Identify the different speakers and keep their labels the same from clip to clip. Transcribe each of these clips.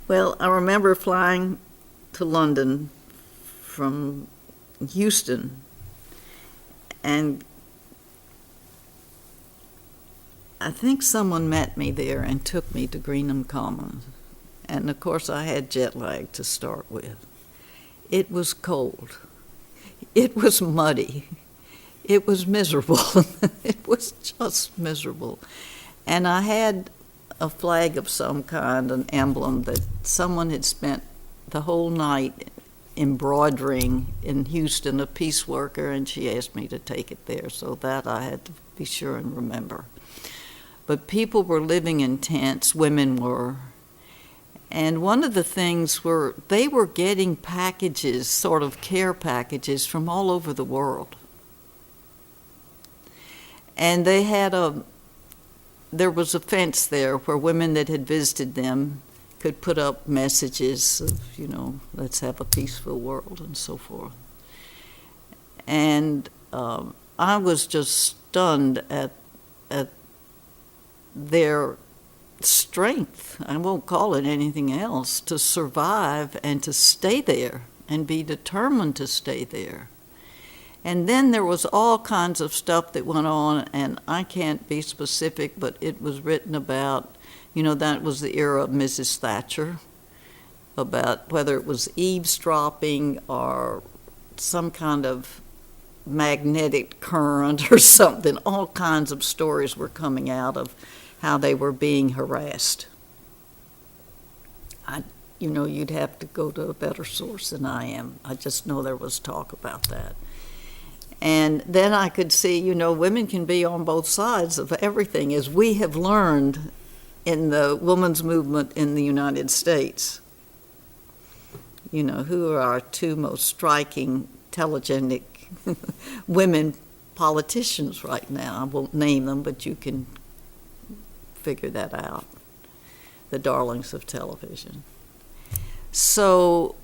Speaker 1: Well, I remember flying to London from Houston, and I think someone met me there and took me to Greenham Commons. And of course, I had jet lag to start with. It was cold. It was muddy. It was miserable. It was just miserable. And I had a flag of some kind, an emblem that someone had spent the whole night embroidering in Houston, a piece worker, and she asked me to take it there, so that I had to be sure and remember. But people were living in tents, women were, and one of the things were they were getting packages, sort of care packages, from all over the world. And there was a fence there where women that had visited them could put up messages of, let's have a peaceful world and so forth. And I was just stunned at their strength, I won't call it anything else, to survive and to stay there and be determined to stay there. And then there was all kinds of stuff that went on, and I can't be specific, but it was written about, that was the era of Mrs. Thatcher, about whether it was eavesdropping or some kind of magnetic current or something. All kinds of stories were coming out of how they were being harassed. You'd have to go to a better source than I am. I just know there was talk about that. And then I could see, women can be on both sides of everything, as we have learned in the women's movement in the United States. Who are our two most striking, telegenic women politicians right now. I won't name them, but you can figure that out. The darlings of television. So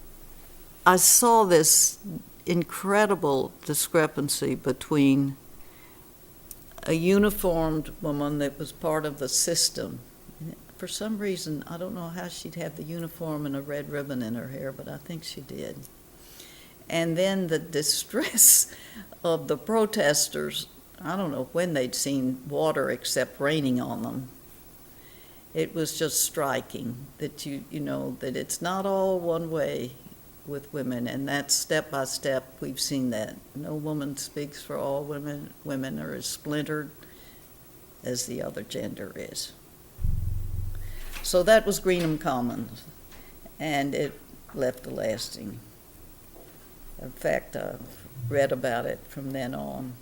Speaker 1: I saw this incredible discrepancy between a uniformed woman that was part of the system. For some reason, I don't know how she'd have the uniform and a red ribbon in her hair, but I think she did. And then the distress of the protesters. I don't know when they'd seen water except raining on them. It was just striking that that it's not all one way with women, and that's step by step. We've seen that. No woman speaks for all women. Women are as splintered as the other gender is. So that was Greenham Commons, and it left a lasting. In fact, I've read about it from then on.